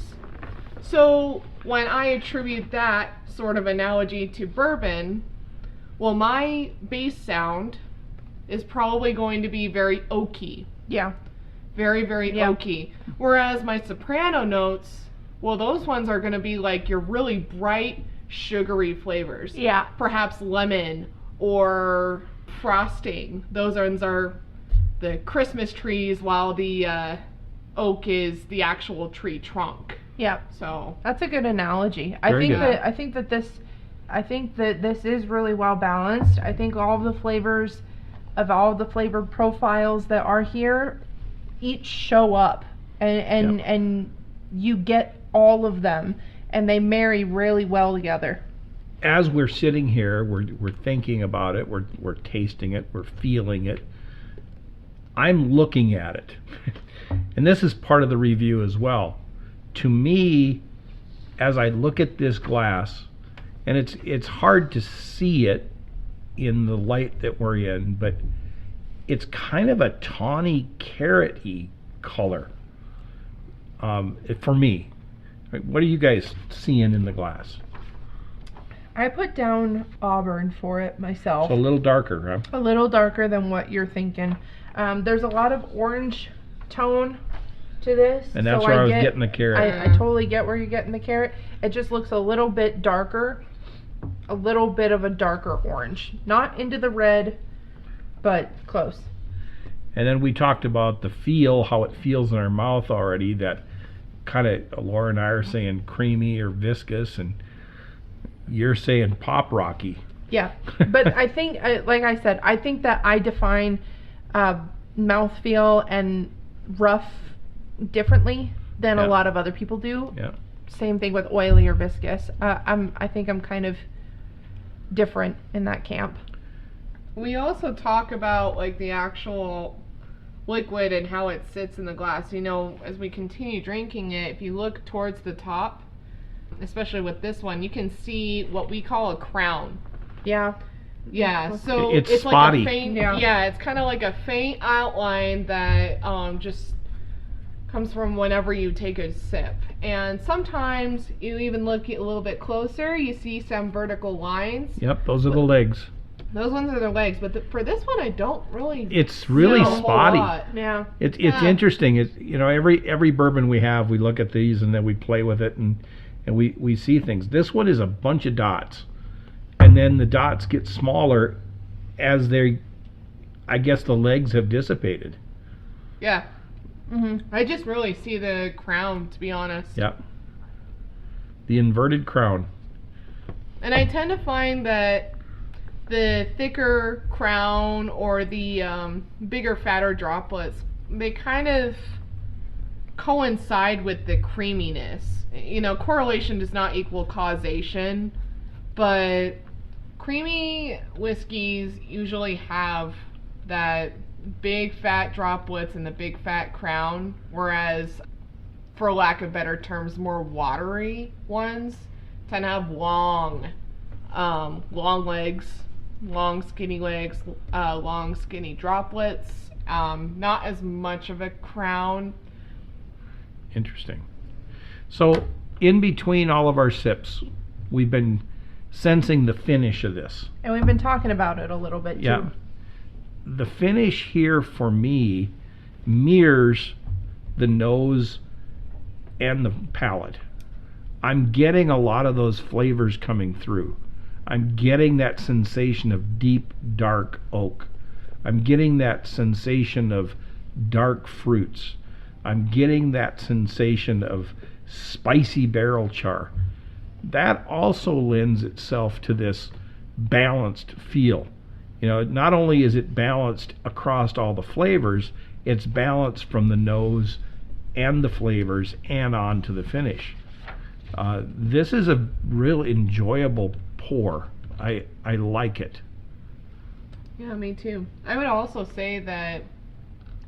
So when I attribute that sort of analogy to bourbon, well, my bass sound is probably going to be very oaky. Yeah. Very, very oaky. Whereas my soprano notes, well, those ones are going to be like your really bright, sugary flavors. Yeah. Perhaps lemon or frosting. Those ones are the Christmas trees, while the oak is the actual tree trunk. Yeah. So that's a good analogy. Very good. I think that this is really well balanced. I think all of the flavors of all of the flavor profiles that are here each show up, and you get all of them, and they marry really well together. As we're sitting here, we're thinking about it, we're tasting it, we're feeling it. I'm looking at it. And this is part of the review as well. To me, as I look at this glass, and it's hard to see it in the light that we're in, but it's kind of a tawny carrot-y color for me. What are you guys seeing in the glass? I put down auburn for it myself. So a little darker, huh? A little darker than what you're thinking. There's a lot of orange tone to this. And that's where I was getting the carrot. I totally get where you're getting the carrot. It just looks a little bit darker. A little bit of a darker orange. Not into the red, but close. And then we talked about the feel, how it feels in our mouth already, that kind of, Elora and I are saying creamy or viscous, and you're saying pop rocky. Yeah, but I think, like I said, I think that I define mouthfeel and rough differently than a lot of other people do. Yeah. Same thing with oily or viscous. I think I'm kind of different in that camp. we also talk about like the actual liquid and how it sits in the glass. You know, as we continue drinking it, if you look towards the top, especially with this one, you can see what we call a crown. Yeah. Yeah, so it's spotty. like a faint, yeah, it's kind of like a faint outline that just comes from whenever you take a sip. And sometimes you even look a little bit closer, you see some vertical lines. Yep, those are the legs. Those ones are the legs, but for this one, I don't really. It's really see a whole spotty. lot. Yeah. It's interesting. It's, you know, every bourbon we have, we look at these and then we play with it and we see things. This one is a bunch of dots, and then the dots get smaller as I guess the legs have dissipated. Yeah. Mm-hmm. I just really see the crown, to be honest. Yep. The inverted crown. And I tend to find that the thicker crown or the bigger, fatter droplets, they kind of coincide with the creaminess. You know, correlation does not equal causation, but creamy whiskeys usually have that big fat droplets and the big fat crown, whereas for lack of better terms, more watery ones tend to have long legs, long skinny legs, long skinny droplets, not as much of a crown. Interesting. So in between all of our sips, we've been sensing the finish of this. And we've been talking about it a little bit too. Yeah. The finish here for me mirrors the nose and the palate. I'm getting a lot of those flavors coming through. I'm getting that sensation of deep, dark oak. I'm getting that sensation of dark fruits. I'm getting that sensation of spicy barrel char. That also lends itself to this balanced feel. You know, not only is it balanced across all the flavors, it's balanced from the nose and the flavors and on to the finish. This is a real enjoyable pour. I like it. Yeah, me too. I would also say that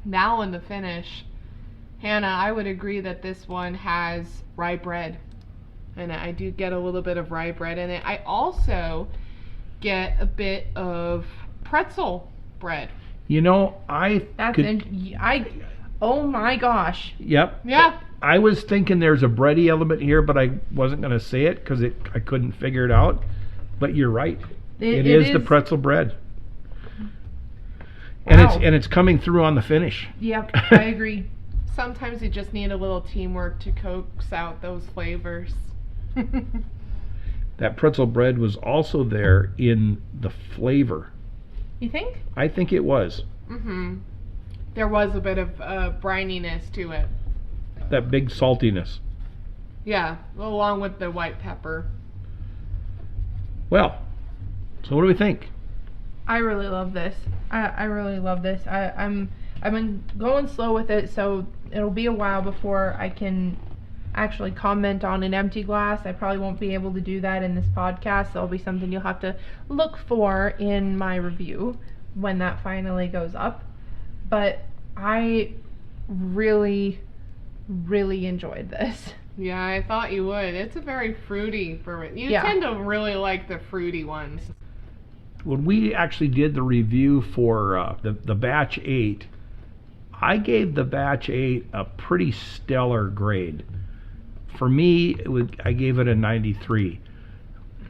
now in the finish, Hannah, I would agree that this one has rye bread. And I do get a little bit of rye bread in it. I also get a bit of pretzel bread. You know, oh my gosh. Yep. Yeah. I was thinking there's a bready element here, but I wasn't going to say it because I couldn't figure it out. But you're right. It is the pretzel bread. Wow. And it's coming through on the finish. Yep, I agree. Sometimes you just need a little teamwork to coax out those flavors. That pretzel bread was also there in the flavor. You think? I think it was. Mm-hmm. There was a bit of brininess to it. That big saltiness. Yeah, along with the white pepper. Well, so what do we think? I really love this. I really love this. I've been going slow with it, so it'll be a while before I can actually comment on an empty glass. I probably won't be able to do that in this podcast. That'll be something you'll have to look for in my review when that finally goes up. But I really, really enjoyed this. Yeah, I thought you would. It's a very fruity bourbon. You Yeah. tend to really like the fruity ones. When we actually did the review for the batch 8, I gave the batch 8 a pretty stellar grade. For me, I gave it a 93.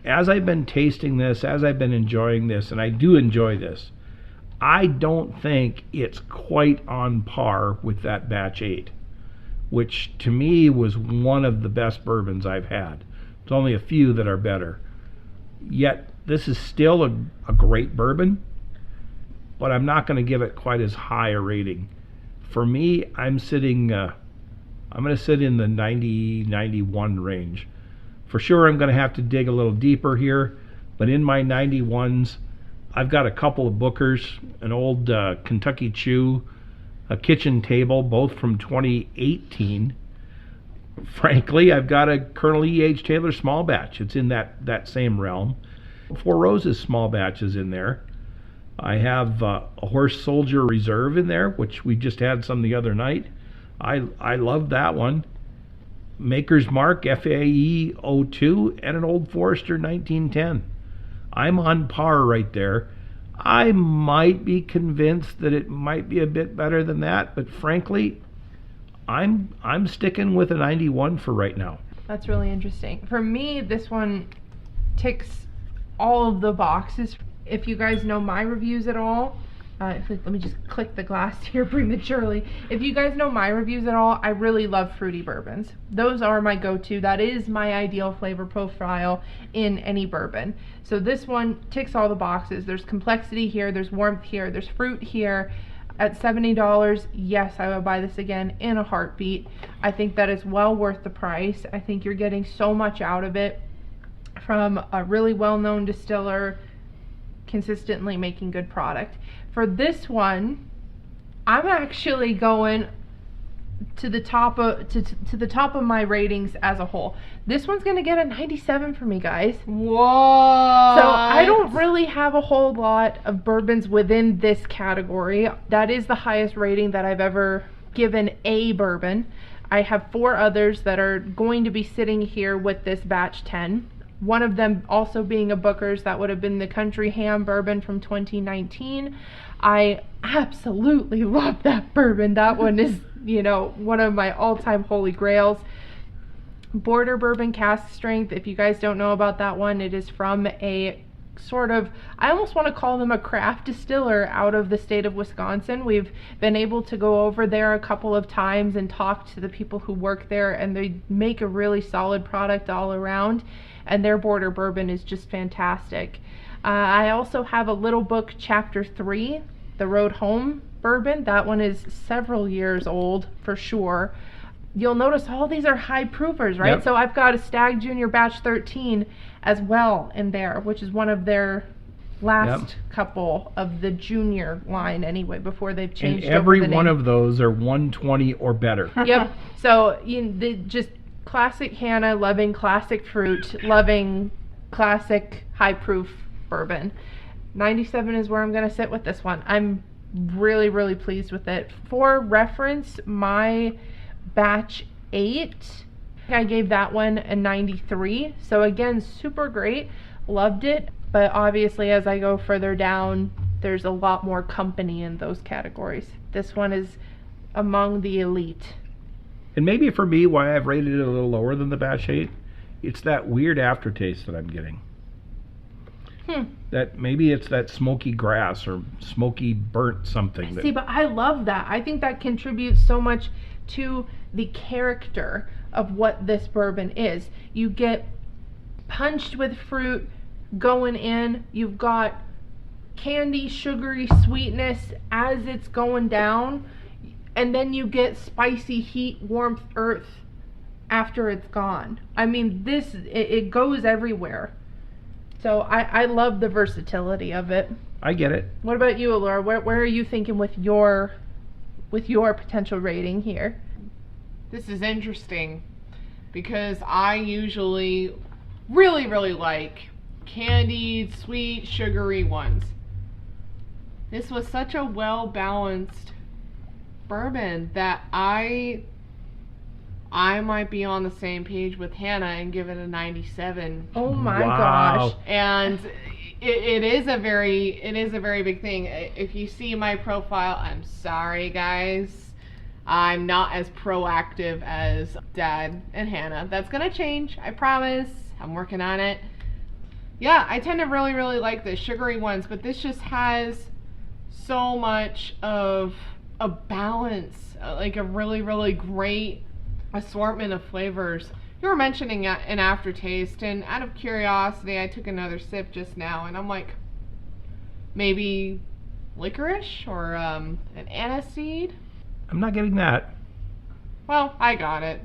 As I've been tasting this, as I've been enjoying this, and I do enjoy this, I don't think it's quite on par with that batch 8, which to me was one of the best bourbons I've had. There's only a few that are better. Yet, this is still a great bourbon, but I'm not going to give it quite as high a rating. For me, I'm going to sit in the 90, 91 range. For sure, I'm going to have to dig a little deeper here, but in my 91s, I've got a couple of Bookers, an old Kentucky Chew, a kitchen table, both from 2018. Frankly, I've got a Colonel E.H. Taylor small batch. It's in that same realm. Four Roses small batch is in there. I have a Horse Soldier Reserve in there, which we just had some the other night. I love that one. Maker's Mark FAE 02 and an Old Forester 1910. I'm on par right there. I might be convinced that it might be a bit better than that, but frankly, I'm sticking with a 91 for right now. That's really interesting. For me, this one ticks all of the boxes. If you guys know my reviews at all, let me just click the glass here prematurely. If you guys know my reviews at all, I really love fruity bourbons. Those are my go-to. That is my ideal flavor profile in any bourbon. So this one ticks all the boxes. There's complexity here, there's warmth here, there's fruit here. At $70, yes, I would buy this again in a heartbeat. I think that is well worth the price. I think you're getting so much out of it from a really well-known distiller consistently making good product. For this one, I'm actually going to the top of my ratings as a whole. This one's gonna get a 97 for me, guys. Whoa! So I don't really have a whole lot of bourbons within this category. That is the highest rating that I've ever given a bourbon. I have 4 others that are going to be sitting here with this batch 10. One of them also being a Booker's, that would have been the Country Ham Bourbon from 2019. I absolutely love that bourbon. That one is, one of my all-time holy grails. Border Bourbon cask strength. If you guys don't know about that one, it is from a sort of, I almost want to call them a craft distiller out of the state of Wisconsin. We've been able to go over there a couple of times and talk to the people who work there, and they make a really solid product all around, and their Border Bourbon is just fantastic. I also have a little book, Chapter 3, the Road Home Bourbon. That one is several years old for sure. You'll notice all these are high proofers, right? Yep. So I've got a Stag Junior Batch 13 as well in there, which is one of their last couple of the junior line anyway, before they've changed And every over the one name. of those are 120 or better. Yep. So just classic Hannah, loving classic fruit, loving classic high proof bourbon. 97 is where I'm going to sit with this one. I'm really, really pleased with it. For reference, my batch 8, I gave that one a 93. So again, super great. Loved it. But obviously, as I go further down, there's a lot more company in those categories. This one is among the elite. And maybe for me, why I've rated it a little lower than the batch 8, it's that weird aftertaste that I'm getting. That maybe it's that smoky grass or smoky burnt something. See, but I love that. I think that contributes so much to the character of what this bourbon is. You get punched with fruit going in. You've got candy, sugary sweetness as it's going down. And then you get spicy heat, warmth, earth after it's gone. I mean, it goes everywhere. So I love the versatility of it. I get it. What about you, Elora? Where are you thinking with your potential rating here? This is interesting because I usually really, really like candied, sweet, sugary ones. This was such a well-balanced bourbon that I might be on the same page with Hannah and give it a 97. Oh my Wow. gosh. And it is a very big thing. If you see my profile, I'm sorry guys. I'm not as proactive as Dad and Hannah. That's gonna change, I promise. I'm working on it. Yeah, I tend to really, really like the sugary ones, but this just has so much of a balance, like a really, really great assortment of flavors. You were mentioning an aftertaste, and out of curiosity, I took another sip just now, and I'm like, maybe licorice or an aniseed? I'm not getting that. Well, I got it.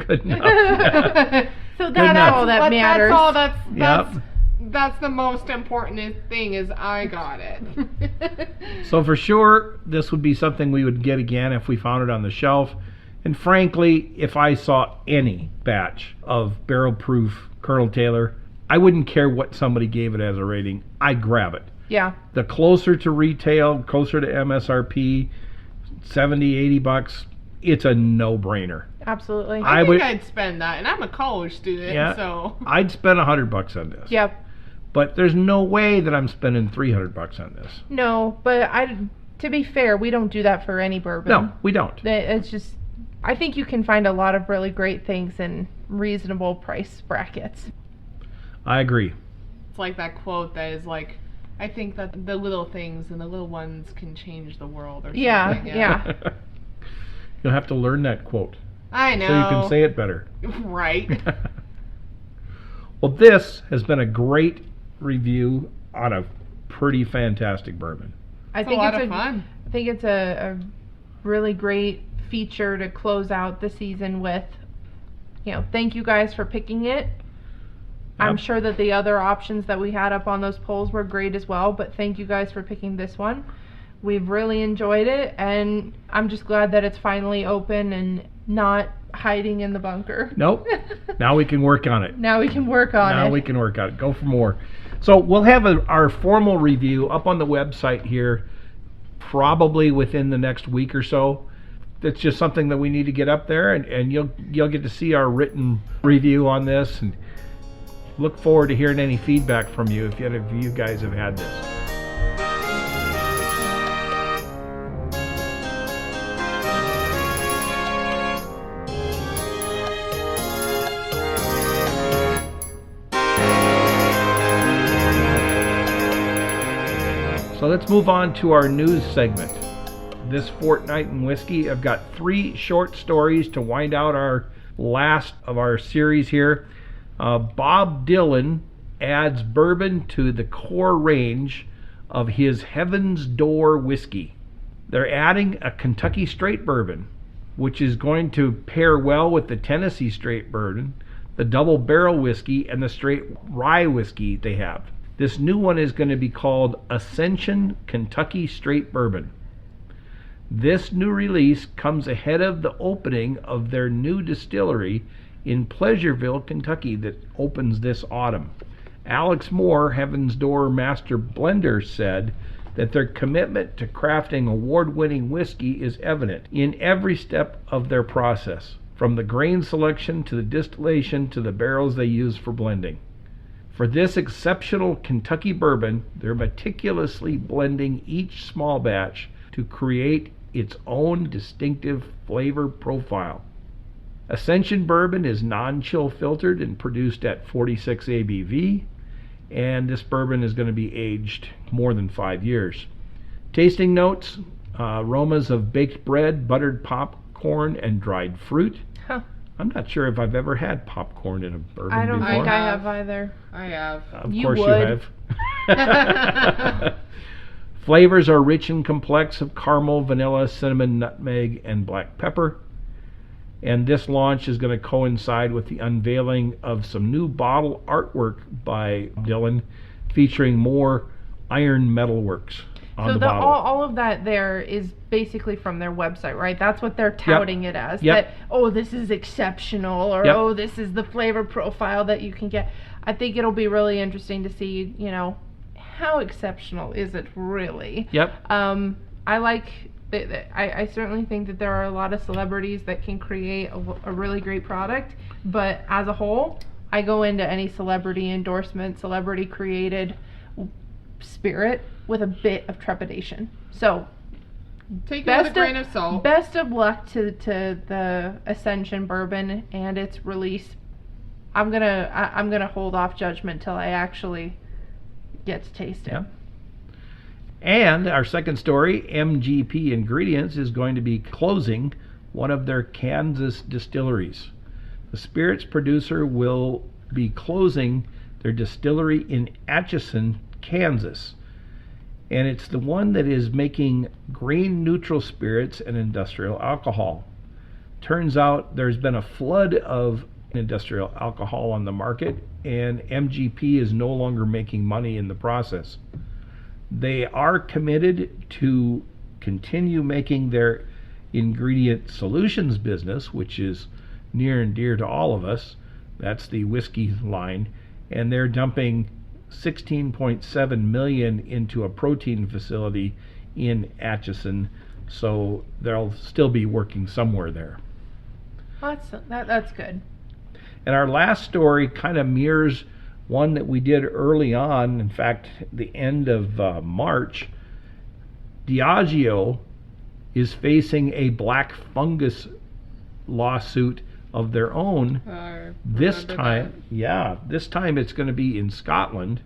Good enough. So enough. that's all that But matters. That's all. Yep. That's the most important thing is I got it. So for sure, this would be something we would get again if we found it on the shelf. And frankly, if I saw any batch of barrel proof Colonel Taylor, I wouldn't care what somebody gave it as a rating. I'd grab it. Yeah. The closer to retail, closer to MSRP, $70, $80, it's a no-brainer. Absolutely. I think would- I'd spend that, and I'm a college student, Yeah. so. I'd spend $100 on this. Yep. But there's no way that I'm spending $300 on this. No, but to be fair, we don't do that for any bourbon. No, we don't. It's just, I think you can find a lot of really great things in reasonable price brackets. I agree. It's like that quote that is like, I think that the little things and the little ones can change the world or something. Yeah. You'll have to learn that quote I know. so you can say it better. Right. Well, this has been a great review on a pretty fantastic bourbon. I It's think a lot it's of fun. I think it's a really great feature to close out the season with. Thank you guys for picking it. I'm Yep. sure that the other options that we had up on those polls were great as well, but thank you guys for picking this one. We've really enjoyed it, and I'm just glad that it's finally open and not hiding in the bunker. Nope. Now we can work on it. Now we can work on Now it. we can work on it. Go for more. So we'll have our formal review up on the website here probably within the next week or so. That's just something that we need to get up there, and you'll get to see our written review on this, and look forward to hearing any feedback from you if any of you guys have had this. So let's move on to our news segment. This fortnight in whiskey, I've got 3 short stories to wind out our last of our series here. Bob Dylan adds bourbon to the core range of his Heaven's Door whiskey. They're adding a Kentucky straight bourbon, which is going to pair well with the Tennessee straight bourbon, the double barrel whiskey, and the straight rye whiskey they have. This new one is going to be called Ascension Kentucky Straight Bourbon. This new release comes ahead of the opening of their new distillery in Pleasureville, Kentucky, that opens this autumn. Alex Moore, Heaven's Door Master Blender, said that their commitment to crafting award-winning whiskey is evident in every step of their process, from the grain selection to the distillation to the barrels they use for blending. For this exceptional Kentucky bourbon, they're meticulously blending each small batch to create its own distinctive flavor profile. Ascension bourbon is non-chill filtered and produced at 46 ABV, and this bourbon is going to be aged more than 5 years. Tasting notes, aromas of baked bread, buttered popcorn, and dried fruit. Huh. I'm not sure if I've ever had popcorn in a bourbon I don't before. think I have either. I have. Of You course would. you have. Flavors are rich and complex of caramel, vanilla, cinnamon, nutmeg, and black pepper. And this launch is going to coincide with the unveiling of some new bottle artwork by Dylan, featuring more iron metalworks on So the bottle. all of that there is basically from their website, right? That's what they're touting it as. Yep. That, oh, this is exceptional, or Yep. oh, this is the flavor profile that you can get. I think it'll be really interesting to see, how exceptional is it really? Yep. I like. I certainly think that there are a lot of celebrities that can create a really great product, but as a whole, I go into any celebrity endorsement, celebrity created spirit with a bit of trepidation. So Take it with a grain of salt. best of luck to the Ascension bourbon and its release. I'm gonna hold off judgment till I actually get to taste it. Yeah. And our second story, MGP Ingredients, is going to be closing one of their Kansas distilleries. The spirits producer will be closing their distillery in Atchison, Kansas. And it's the one that is making grain neutral spirits and industrial alcohol. Turns out there's been a flood of industrial alcohol on the market, and MGP is no longer making money in the process. They are committed to continue making their ingredient solutions business, which is near and dear to all of us. That's the whiskey line, and they're dumping $16.7 million into a protein facility in Atchison, so they'll still be working somewhere there. That's good. And our last story kind of mirrors one that we did early on, in fact, the end of March. Diageo is facing a black fungus lawsuit of their own. This time it's going to be in Scotland.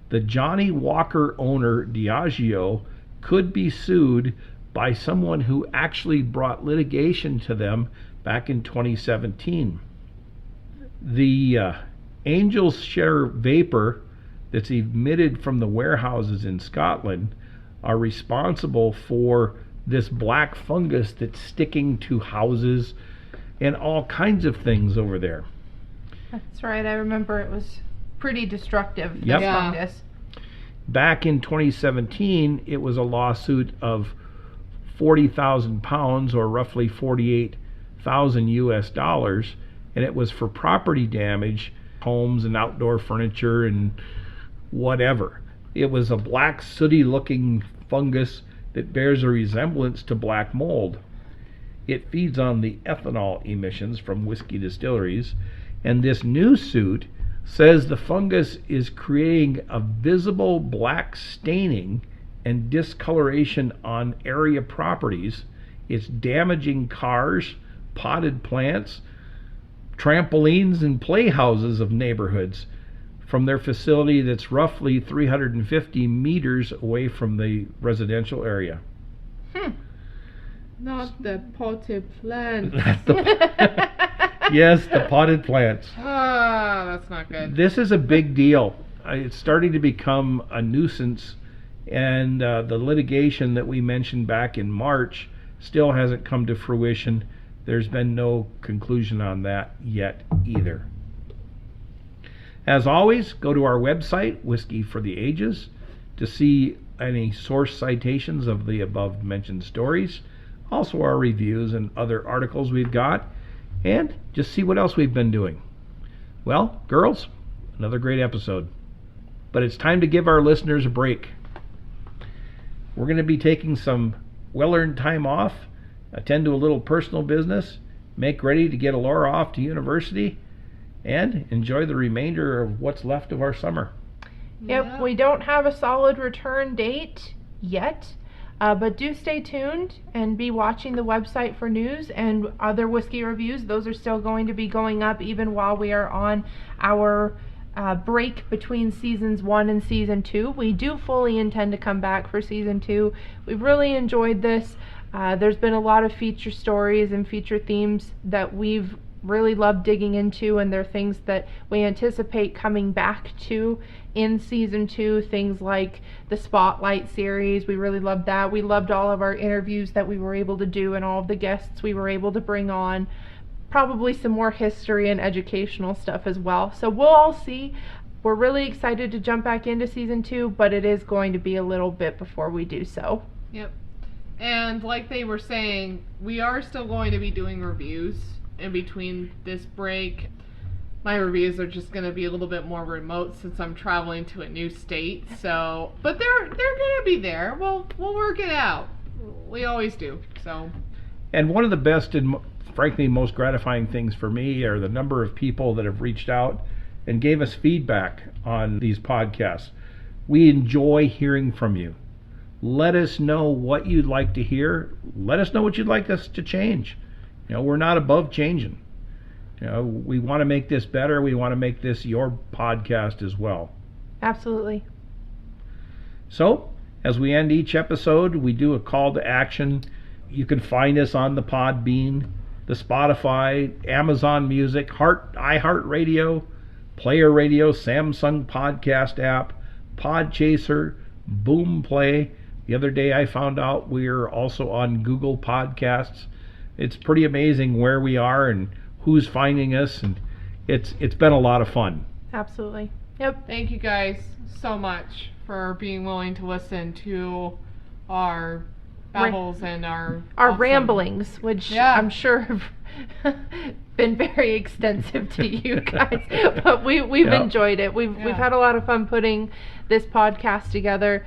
The Johnny Walker owner, Diageo, could be sued by someone who actually brought litigation to them back in 2017. The Angel's Share vapor that's emitted from the warehouses in Scotland are responsible for this black fungus that's sticking to houses and all kinds of things over there. That's right. I remember it was pretty destructive, this Yep. fungus. Back in 2017, it was a lawsuit of 40,000 pounds, or roughly 48,000 US dollars, and it was for property damage, homes and outdoor furniture and whatever. It was a black, sooty looking fungus that bears a resemblance to black mold. It feeds on the ethanol emissions from whiskey distilleries, and this new suit says the fungus is creating a visible black staining and discoloration on area properties. It's damaging cars, potted plants, trampolines, and playhouses of neighborhoods from their facility that's roughly 350 meters away from the residential area. Not the potted plant. Yes, the potted plants. Ah, that's not good. This is a big deal. It's starting to become a nuisance, and the litigation that we mentioned back in March still hasn't come to fruition. There's been no conclusion on that yet either. As always, go to our website, Whiskey for the Ages, to see any source citations of the above mentioned stories, also our reviews and other articles we've got, and just see what else we've been doing. Well, girls, another great episode. But it's time to give our listeners a break. We're going to be taking some well-earned time off, attend to a little personal business, make ready to get Elora off to university, and enjoy the remainder of what's left of our summer. Yep, we don't have a solid return date yet, but do stay tuned and be watching the website for news and other whiskey reviews. Those are still going to be going up even while we are on our break between seasons 1 and season 2. We do fully intend to come back for season 2. We've really enjoyed this. There's been a lot of feature stories and feature themes that we've really loved digging into, and they're things that we anticipate coming back to in season 2. Things like the Spotlight series, we really loved that. We loved all of our interviews that we were able to do and all of the guests we were able to bring on. Probably some more history and educational stuff as well. So we'll all see. We're really excited to jump back into season 2, but it is going to be a little bit before we do so. Yep. And like they were saying, we are still going to be doing reviews in between this break. My reviews are just going to be a little bit more remote since I'm traveling to a new state. So, but they're going to be there. We'll work it out. We always do. So. And one of the best and frankly most gratifying things for me are the number of people that have reached out and gave us feedback on these podcasts. We enjoy hearing from you. Let us know what you'd like to hear. Let us know what you'd like us to change. We're not above changing. We want to make this better. We want to make this your podcast as well. Absolutely. So, as we end each episode, we do a call to action. You can find us on the Podbean, the Spotify, Amazon Music, iHeartRadio, Player Radio, Samsung Podcast app, Podchaser, Boomplay. The other day I found out we're also on Google Podcasts. It's pretty amazing where we are and who's finding us, and it's been a lot of fun. Absolutely. Yep. Thank you guys so much for being willing to listen to our babbles and our awesome ramblings, which I'm sure have been very extensive to you guys, but we've enjoyed it. We've had a lot of fun putting this podcast together.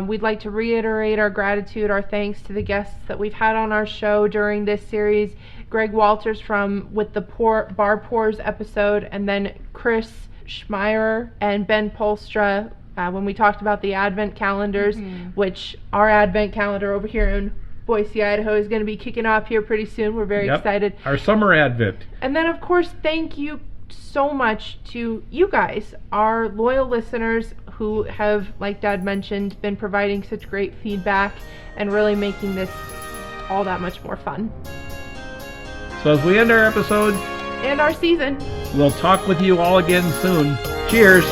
We'd like to reiterate our gratitude, our thanks to the guests that we've had on our show during this series. Greg Walters with the Bar Pours episode, and then Chris Schmeier and Ben Polstra when we talked about the Advent calendars, which our Advent calendar over here in Boise, Idaho is going to be kicking off here pretty soon. We're very excited. Our summer Advent. And then, of course, thank you so much to you guys, our loyal listeners who have, like Dad mentioned, been providing such great feedback and really making this all that much more fun. So as we end our episode and our season, we'll talk with you all again soon. Cheers.